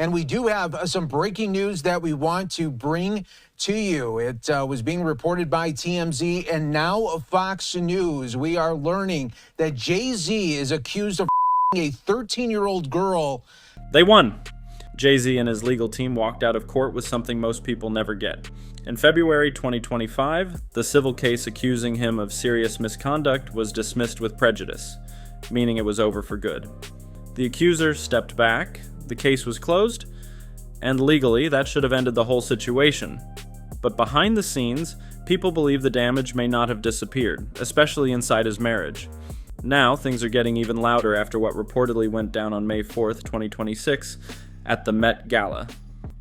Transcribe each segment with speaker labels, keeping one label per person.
Speaker 1: And we do have some breaking news that we want to bring to you. It was being reported by TMZ and now Fox News. We are learning that JayZ is accused of a 13-year-old girl.
Speaker 2: They won. JayZ and his legal team walked out of court with something most people never get. In February 2025, the civil case accusing him of serious misconduct was dismissed with prejudice, meaning it was over for good. The accuser stepped back, the case was closed, and legally that should have ended the whole situation. But behind the scenes, people believe the damage may not have disappeared, especially inside his marriage. Now, things are getting even louder after what reportedly went down on May 4th, 2026, at the Met Gala.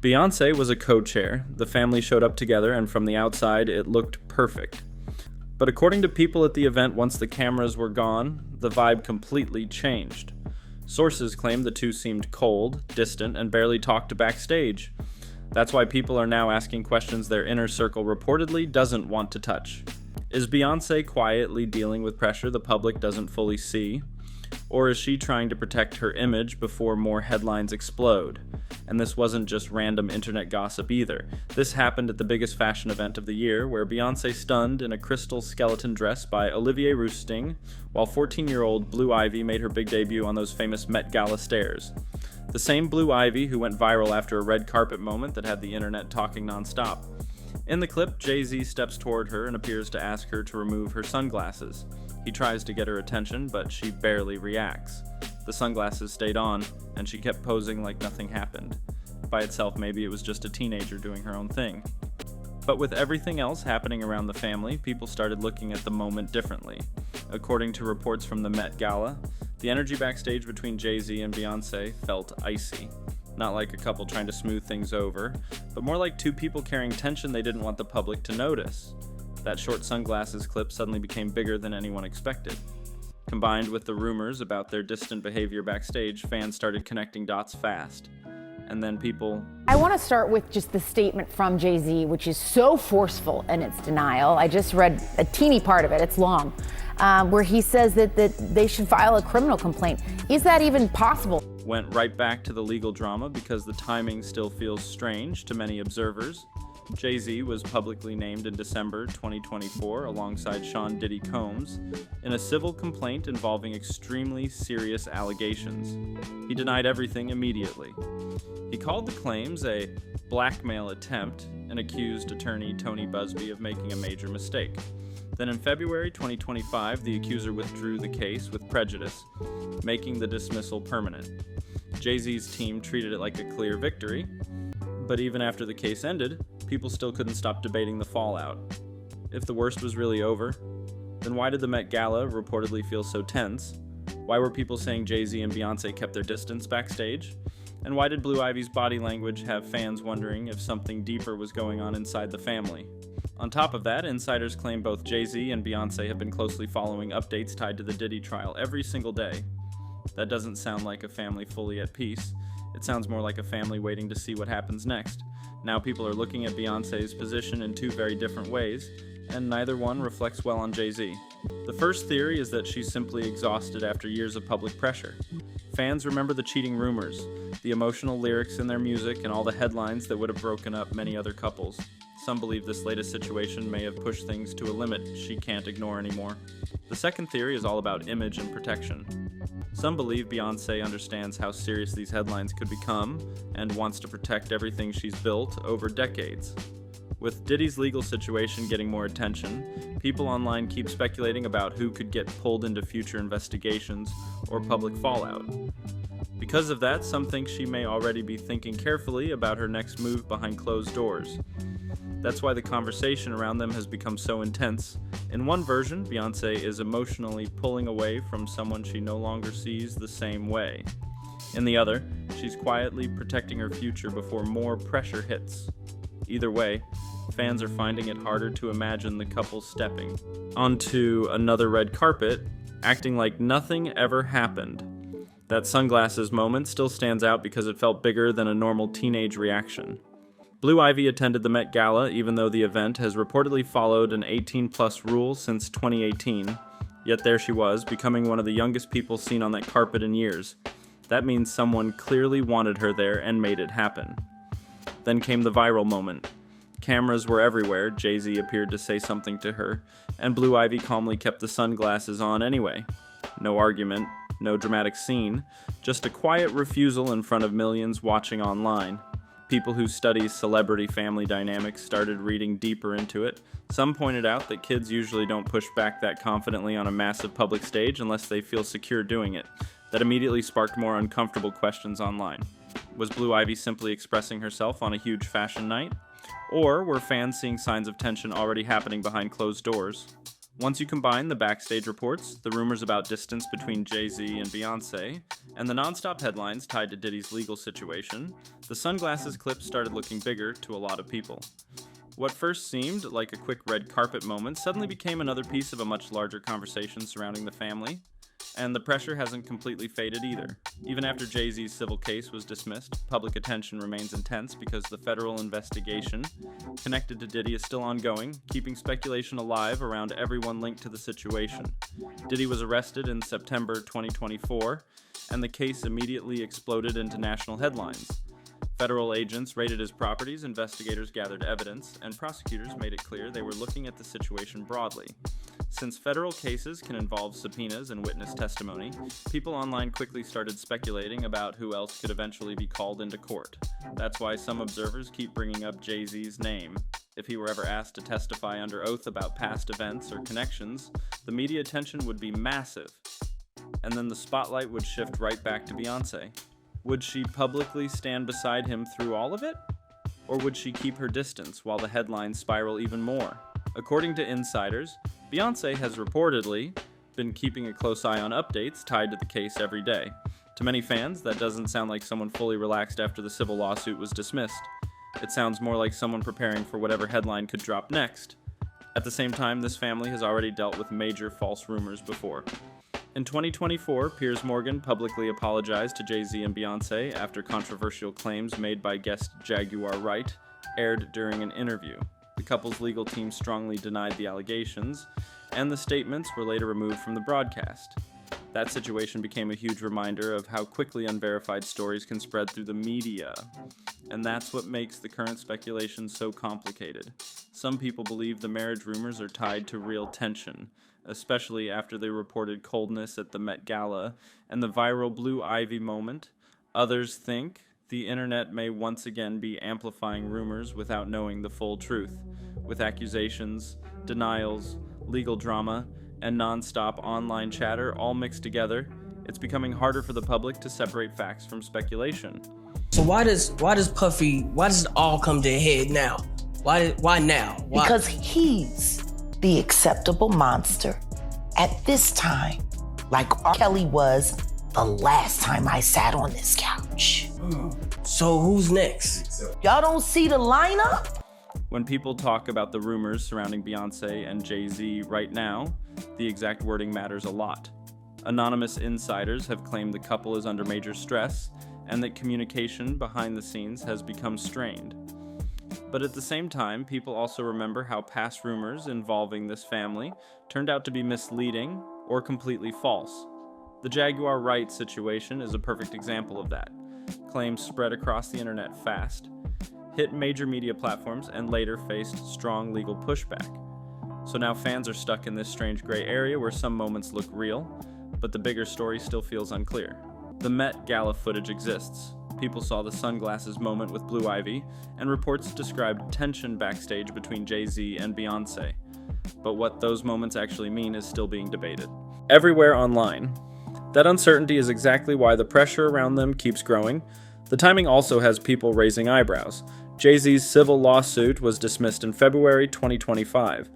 Speaker 2: Beyonce was a co-chair, the family showed up together, and from the outside, it looked perfect. But according to people at the event, once the cameras were gone, the vibe completely changed. Sources claim the two seemed cold, distant, and barely talked backstage. That's why people are now asking questions their inner circle reportedly doesn't want to touch. Is Beyonce quietly dealing with pressure the public doesn't fully see? Or is she trying to protect her image before more headlines explode? And this wasn't just random internet gossip either. This happened at the biggest fashion event of the year, where Beyonce stunned in a crystal skeleton dress by Olivier Rousteing, while 14-year-old Blue Ivy made her big debut on those famous Met Gala stairs. The same Blue Ivy who went viral after a red carpet moment that had the internet talking nonstop. In the clip, JayZ steps toward her and appears to ask her to remove her sunglasses. He tries to get her attention, but she barely reacts. The sunglasses stayed on, and she kept posing like nothing happened. By itself, maybe it was just a teenager doing her own thing. But with everything else happening around the family, people started looking at the moment differently. According to reports from the Met Gala, the energy backstage between JayZ and Beyonce felt icy. Not like a couple trying to smooth things over, but more like two people carrying tension they didn't want the public to notice. That short sunglasses clip suddenly became bigger than anyone expected. Combined with the rumors about their distant behavior backstage, fans started connecting dots fast. And then people...
Speaker 3: I want to start with just the statement from JayZ, which is so forceful in its denial. I just read a teeny part of it, it's long, where he says that they should file a criminal complaint. Is that even possible?
Speaker 2: Went right back to the legal drama because the timing still feels strange to many observers. JayZ was publicly named in December 2024 alongside Sean Diddy Combs in a civil complaint involving extremely serious allegations. He denied everything immediately. He called the claims a blackmail attempt and accused attorney Tony Busby of making a major mistake. Then in February 2025, the accuser withdrew the case with prejudice, making the dismissal permanent. JayZ's team treated it like a clear victory, but even after the case ended, people still couldn't stop debating the fallout. If the worst was really over, then why did the Met Gala reportedly feel so tense? Why were people saying JayZ and Beyonce kept their distance backstage? And why did Blue Ivy's body language have fans wondering if something deeper was going on inside the family? On top of that, insiders claim both JayZ and Beyonce have been closely following updates tied to the Diddy trial every single day. That doesn't sound like a family fully at peace. It sounds more like a family waiting to see what happens next. Now people are looking at Beyonce's position in two very different ways, and neither one reflects well on JayZ. The first theory is that she's simply exhausted after years of public pressure. Fans remember the cheating rumors, the emotional lyrics in their music, and all the headlines that would have broken up many other couples. Some believe this latest situation may have pushed things to a limit she can't ignore anymore. The second theory is all about image and protection. Some believe Beyonce understands how serious these headlines could become and wants to protect everything she's built over decades. With Diddy's legal situation getting more attention, people online keep speculating about who could get pulled into future investigations or public fallout. Because of that, some think she may already be thinking carefully about her next move behind closed doors. That's why the conversation around them has become so intense. In one version, Beyonce is emotionally pulling away from someone she no longer sees the same way. In the other, she's quietly protecting her future before more pressure hits. Either way, fans are finding it harder to imagine the couple stepping onto another red carpet, acting like nothing ever happened. That sunglasses moment still stands out because it felt bigger than a normal teenage reaction. Blue Ivy attended the Met Gala even though the event has reportedly followed an 18-plus rule since 2018, yet there she was, becoming one of the youngest people seen on that carpet in years. That means someone clearly wanted her there and made it happen. Then came the viral moment. Cameras were everywhere, JayZ appeared to say something to her, and Blue Ivy calmly kept the sunglasses on anyway. No argument, no dramatic scene, just a quiet refusal in front of millions watching online. People who study celebrity family dynamics started reading deeper into it. Some pointed out that kids usually don't push back that confidently on a massive public stage unless they feel secure doing it. That immediately sparked more uncomfortable questions online. Was Blue Ivy simply expressing herself on a huge fashion night? Or were fans seeing signs of tension already happening behind closed doors? Once you combine the backstage reports, the rumors about distance between JayZ and Beyonce, and the non-stop headlines tied to Diddy's legal situation, the sunglasses clip started looking bigger to a lot of people. What first seemed like a quick red carpet moment suddenly became another piece of a much larger conversation surrounding the family. And the pressure hasn't completely faded either. Even after JayZ's civil case was dismissed, public attention remains intense because the federal investigation connected to Diddy is still ongoing, keeping speculation alive around everyone linked to the situation. Diddy was arrested in September 2024, and the case immediately exploded into national headlines. Federal agents raided his properties, investigators gathered evidence, and prosecutors made it clear they were looking at the situation broadly. Since federal cases can involve subpoenas and witness testimony, people online quickly started speculating about who else could eventually be called into court. That's why some observers keep bringing up JayZ's name. If he were ever asked to testify under oath about past events or connections, the media attention would be massive. And then the spotlight would shift right back to Beyonce. Would she publicly stand beside him through all of it? Or would she keep her distance while the headlines spiral even more? According to insiders, Beyonce has reportedly been keeping a close eye on updates tied to the case every day. To many fans, that doesn't sound like someone fully relaxed after the civil lawsuit was dismissed. It sounds more like someone preparing for whatever headline could drop next. At the same time, this family has already dealt with major false rumors before. In 2024, Piers Morgan publicly apologized to JayZ and Beyonce after controversial claims made by guest Jaguar Wright aired during an interview. The couple's legal team strongly denied the allegations, and the statements were later removed from the broadcast. That situation became a huge reminder of how quickly unverified stories can spread through the media. And that's what makes the current speculation so complicated. Some people believe the marriage rumors are tied to real tension, especially after they reported coldness at the Met Gala and the viral Blue Ivy moment. Others think the internet may once again be amplifying rumors without knowing the full truth. With accusations, denials, legal drama, and non-stop online chatter all mixed together, it's becoming harder for the public to separate facts from speculation.
Speaker 4: So why does it all come to a head now? Why now? Why?
Speaker 5: Because he's the acceptable monster at this time, like R. Kelly was the last time I sat on this couch.
Speaker 4: So who's next?
Speaker 5: Y'all don't see the lineup?
Speaker 2: When people talk about the rumors surrounding Beyonce and JayZ right now, the exact wording matters a lot. Anonymous insiders have claimed the couple is under major stress and that communication behind the scenes has become strained. But at the same time, people also remember how past rumors involving this family turned out to be misleading or completely false. The Jaguar Wright situation is a perfect example of that. Claims spread across the internet fast, hit major media platforms, and later faced strong legal pushback. So now fans are stuck in this strange gray area where some moments look real, but the bigger story still feels unclear. The Met Gala footage exists. People saw the sunglasses moment with Blue Ivy, and reports described tension backstage between JayZ and Beyonce. But what those moments actually mean is still being debated. Everywhere online. That uncertainty is exactly why the pressure around them keeps growing. The timing also has people raising eyebrows. JayZ's civil lawsuit was dismissed in February 2025.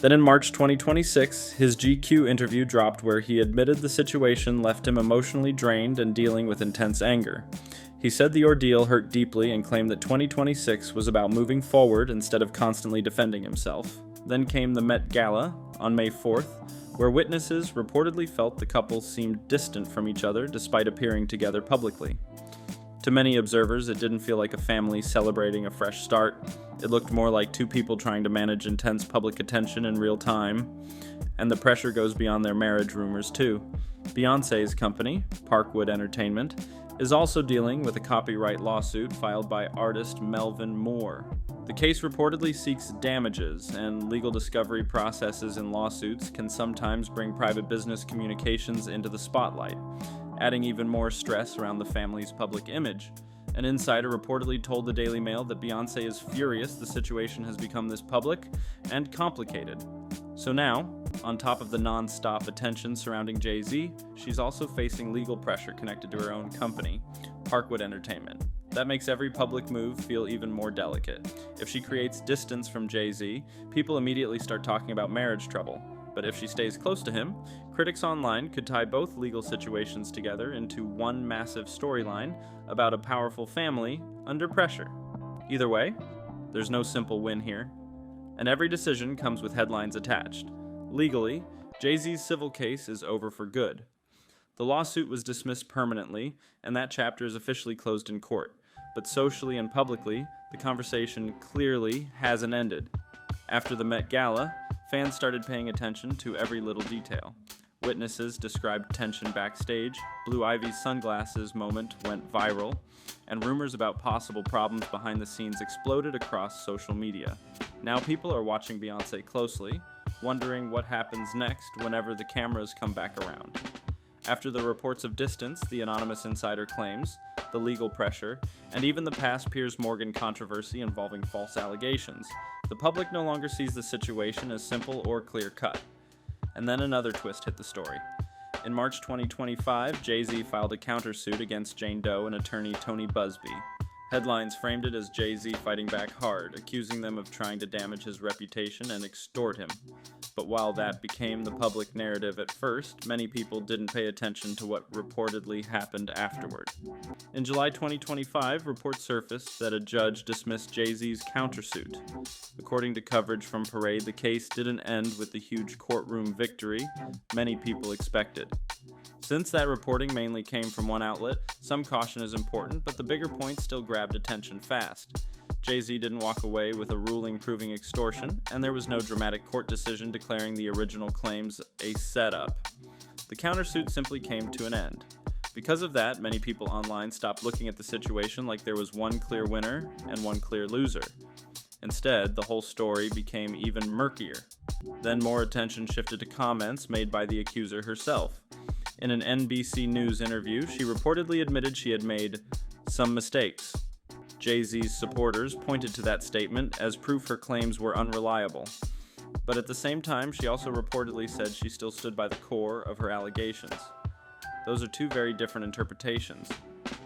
Speaker 2: Then in March 2026, his GQ interview dropped where he admitted the situation left him emotionally drained and dealing with intense anger. He said the ordeal hurt deeply and claimed that 2026 was about moving forward instead of constantly defending himself. Then came the Met Gala on May 4th, where witnesses reportedly felt the couple seemed distant from each other despite appearing together publicly. To many observers, it didn't feel like a family celebrating a fresh start. It looked more like two people trying to manage intense public attention in real time. And the pressure goes beyond their marriage rumors, too. Beyonce's company, Parkwood Entertainment, is also dealing with a copyright lawsuit filed by artist Melvin Moore. The case reportedly seeks damages, and legal discovery processes in lawsuits can sometimes bring private business communications into the spotlight, adding even more stress around the family's public image. An insider reportedly told the Daily Mail that Beyonce is furious the situation has become this public and complicated. So now, on top of the non-stop attention surrounding JayZ, she's also facing legal pressure connected to her own company, Parkwood Entertainment. That makes every public move feel even more delicate. If she creates distance from JayZ, people immediately start talking about marriage trouble. But if she stays close to him, critics online could tie both legal situations together into one massive storyline about a powerful family under pressure. Either way, there's no simple win here. And every decision comes with headlines attached. Legally, JayZ's civil case is over for good. The lawsuit was dismissed permanently, and that chapter is officially closed in court. But socially and publicly, the conversation clearly hasn't ended. After the Met Gala, fans started paying attention to every little detail. Witnesses described tension backstage, Blue Ivy's sunglasses moment went viral, and rumors about possible problems behind the scenes exploded across social media. Now people are watching Beyonce closely, wondering what happens next whenever the cameras come back around. After the reports of distance, the anonymous insider claims, the legal pressure, and even the past Piers Morgan controversy involving false allegations, the public no longer sees the situation as simple or clear-cut. And then another twist hit the story. In March 2025, JayZ filed a countersuit against Jane Doe and attorney Tony Busby. Headlines framed it as JayZ fighting back hard, accusing them of trying to damage his reputation and extort him. But while that became the public narrative at first, many people didn't pay attention to what reportedly happened afterward. In July 2025, reports surfaced that a judge dismissed JayZ's countersuit. According to coverage from Parade, the case didn't end with the huge courtroom victory many people expected. Since that reporting mainly came from one outlet, some caution is important, but the bigger points still grabbed attention fast. JayZ didn't walk away with a ruling proving extortion, and there was no dramatic court decision declaring the original claims a setup. The countersuit simply came to an end. Because of that, many people online stopped looking at the situation like there was one clear winner and one clear loser. Instead, the whole story became even murkier. Then more attention shifted to comments made by the accuser herself. In an NBC News interview, she reportedly admitted she had made some mistakes. JayZ's supporters pointed to that statement as proof her claims were unreliable. But at the same time, she also reportedly said she still stood by the core of her allegations. Those are two very different interpretations,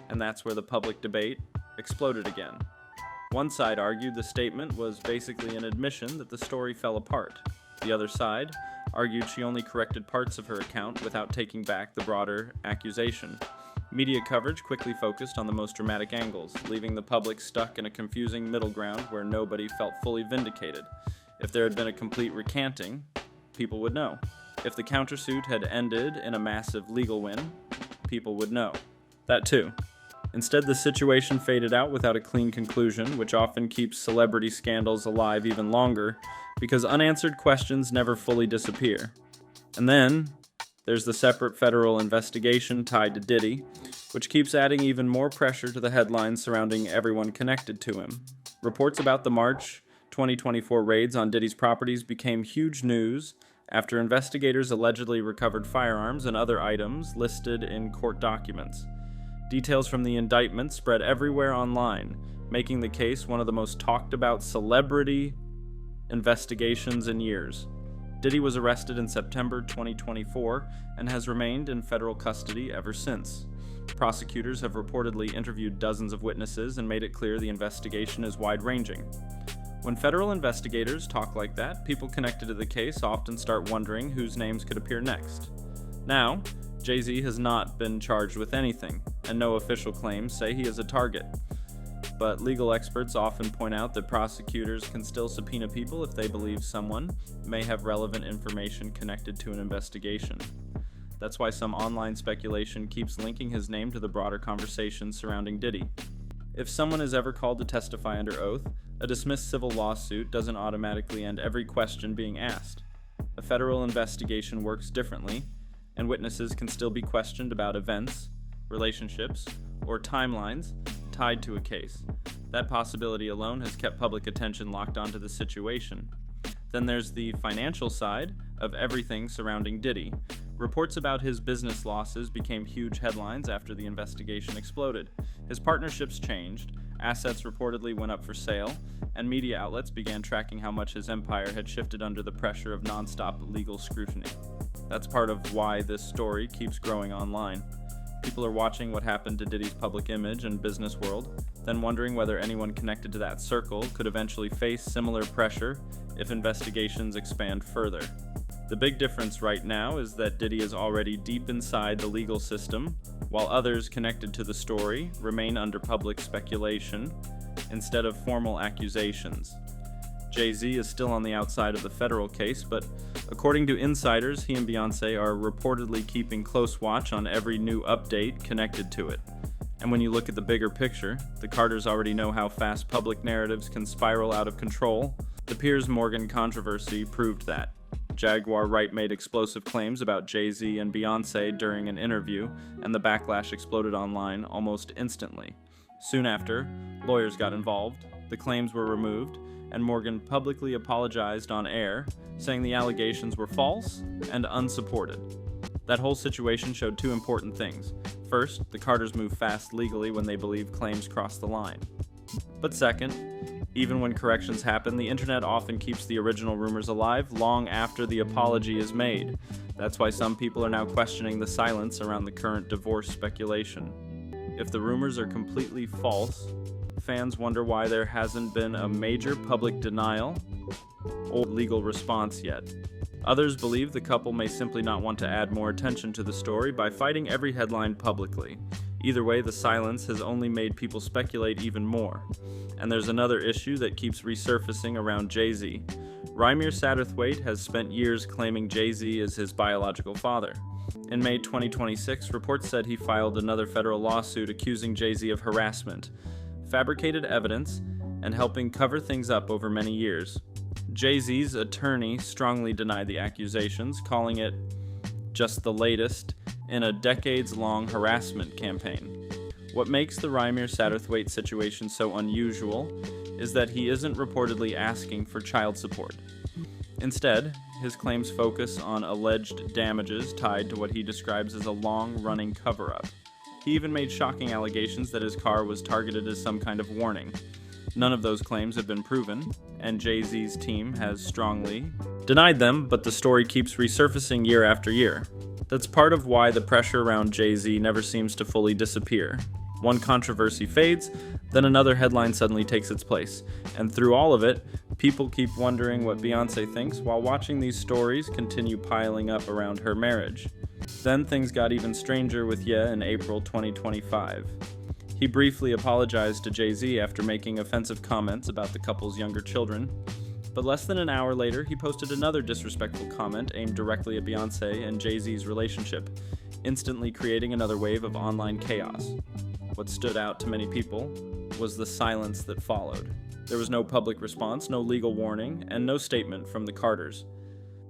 Speaker 2: and that's where the public debate exploded again. One side argued the statement was basically an admission that the story fell apart. The other side argued she only corrected parts of her account without taking back the broader accusation. Media coverage quickly focused on the most dramatic angles, leaving the public stuck in a confusing middle ground where nobody felt fully vindicated. If there had been a complete recanting, people would know. If the countersuit had ended in a massive legal win, people would know. That too. Instead, the situation faded out without a clean conclusion, which often keeps celebrity scandals alive even longer, because unanswered questions never fully disappear. And then, there's the separate federal investigation tied to Diddy, which keeps adding even more pressure to the headlines surrounding everyone connected to him. Reports about the March 2024 raids on Diddy's properties became huge news after investigators allegedly recovered firearms and other items listed in court documents. Details from the indictment spread everywhere online, making the case one of the most talked about celebrity investigations in years. Diddy was arrested in September 2024 and has remained in federal custody ever since. Prosecutors have reportedly interviewed dozens of witnesses and made it clear the investigation is wide-ranging. When federal investigators talk like that, people connected to the case often start wondering whose names could appear next. Now, JayZ has not been charged with anything, and no official claims say he is a target. But legal experts often point out that prosecutors can still subpoena people if they believe someone may have relevant information connected to an investigation. That's why some online speculation keeps linking his name to the broader conversation surrounding Diddy. If someone is ever called to testify under oath, a dismissed civil lawsuit doesn't automatically end every question being asked. A federal investigation works differently, and witnesses can still be questioned about events, relationships, or timelines tied to a case. That possibility alone has kept public attention locked onto the situation. Then there's the financial side of everything surrounding Diddy. Reports about his business losses became huge headlines after the investigation exploded. His partnerships changed, assets reportedly went up for sale, and media outlets began tracking how much his empire had shifted under the pressure of nonstop legal scrutiny. That's part of why this story keeps growing online. People are watching what happened to Diddy's public image and business world, then wondering whether anyone connected to that circle could eventually face similar pressure if investigations expand further. The big difference right now is that Diddy is already deep inside the legal system, while others connected to the story remain under public speculation instead of formal accusations. JayZ is still on the outside of the federal case, but according to insiders, he and Beyonce are reportedly keeping close watch on every new update connected to it. And when you look at the bigger picture, the Carters already know how fast public narratives can spiral out of control. The Piers Morgan controversy proved that. Jaguar Wright made explosive claims about JayZ and Beyonce during an interview, and the backlash exploded online almost instantly. Soon after, lawyers got involved, the claims were removed, and Morgan publicly apologized on air, saying the allegations were false and unsupported. That whole situation showed two important things. First, the Carters move fast legally when they believe claims cross the line. But second, even when corrections happen, the internet often keeps the original rumors alive long after the apology is made. That's why some people are now questioning the silence around the current divorce speculation. If the rumors are completely false, fans wonder why there hasn't been a major public denial or legal response yet. Others believe the couple may simply not want to add more attention to the story by fighting every headline publicly. Either way, the silence has only made people speculate even more. And there's another issue that keeps resurfacing around JayZ. Rymir Satterthwaite has spent years claiming JayZ is his biological father. In May 2026, reports said he filed another federal lawsuit accusing JayZ of harassment, fabricated evidence, and helping cover things up over many years. JayZ's attorney strongly denied the accusations, calling it just the latest in a decades-long harassment campaign. What makes the Rymir Satterthwaite situation so unusual is that he isn't reportedly asking for child support. Instead, his claims focus on alleged damages tied to what he describes as a long-running cover-up. He even made shocking allegations that his car was targeted as some kind of warning. None of those claims have been proven, and JayZ's team has strongly denied them, but the story keeps resurfacing year after year. That's part of why the pressure around JayZ never seems to fully disappear. One controversy fades, then another headline suddenly takes its place. And through all of it, people keep wondering what Beyonce thinks while watching these stories continue piling up around her marriage. Then things got even stranger with Ye in April 2025. He briefly apologized to JayZ after making offensive comments about the couple's younger children. But less than an hour later, he posted another disrespectful comment aimed directly at Beyonce and JayZ's relationship, instantly creating another wave of online chaos. What stood out to many people was the silence that followed. There was no public response, no legal warning, and no statement from the Carters.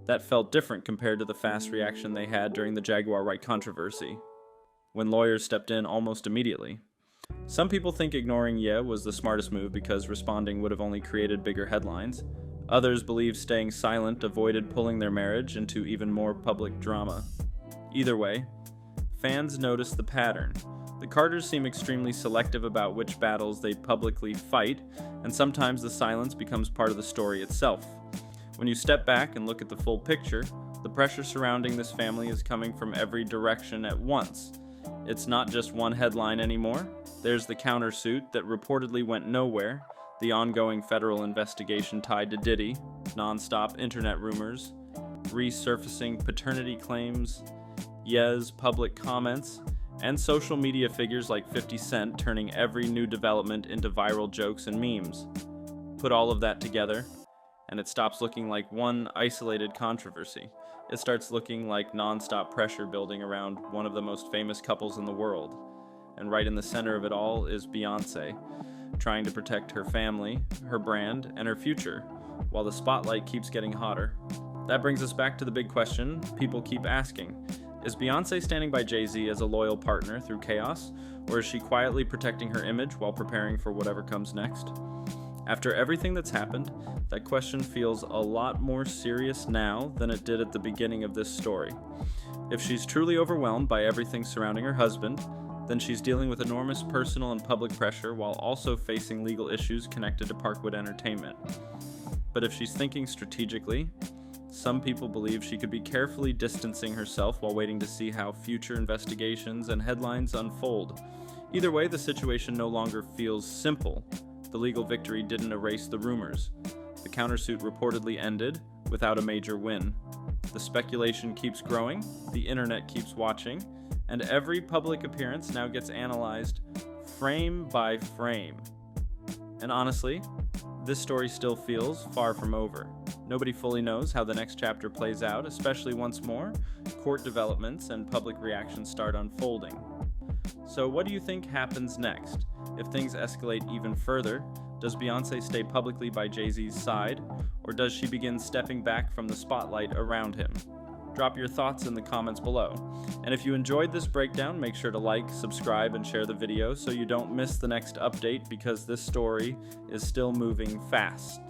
Speaker 2: That felt different compared to the fast reaction they had during the Jaguar Wright controversy, when lawyers stepped in almost immediately. Some people think ignoring Ye was the smartest move because responding would have only created bigger headlines. Others believe staying silent avoided pulling their marriage into even more public drama. Either way, fans notice the pattern. The Carters seem extremely selective about which battles they publicly fight, and sometimes the silence becomes part of the story itself. When you step back and look at the full picture, the pressure surrounding this family is coming from every direction at once. It's not just one headline anymore. There's the countersuit that reportedly went nowhere, the ongoing federal investigation tied to Diddy, non-stop internet rumors, resurfacing paternity claims, Ye's public comments, and social media figures like 50 Cent turning every new development into viral jokes and memes. Put all of that together, and it stops looking like one isolated controversy. It starts looking like non-stop pressure building around one of the most famous couples in the world. And right in the center of it all is Beyonce, trying to protect her family, her brand, and her future, while the spotlight keeps getting hotter. That brings us back to the big question people keep asking. Is Beyonce standing by JayZ as a loyal partner through chaos, or is she quietly protecting her image while preparing for whatever comes next? After everything that's happened, that question feels a lot more serious now than it did at the beginning of this story. If she's truly overwhelmed by everything surrounding her husband, then she's dealing with enormous personal and public pressure while also facing legal issues connected to Parkwood Entertainment. But if she's thinking strategically, some people believe she could be carefully distancing herself while waiting to see how future investigations and headlines unfold. Either way, the situation no longer feels simple. The legal victory didn't erase the rumors. The countersuit reportedly ended without a major win. The speculation keeps growing, the internet keeps watching, and every public appearance now gets analyzed frame by frame. And honestly, this story still feels far from over. Nobody fully knows how the next chapter plays out, especially once more court developments and public reactions start unfolding. So what do you think happens next? If things escalate even further, does Beyonce stay publicly by JayZ's side, or does she begin stepping back from the spotlight around him? Drop your thoughts in the comments below. And if you enjoyed this breakdown, make sure to like, subscribe, and share the video so you don't miss the next update, because this story is still moving fast.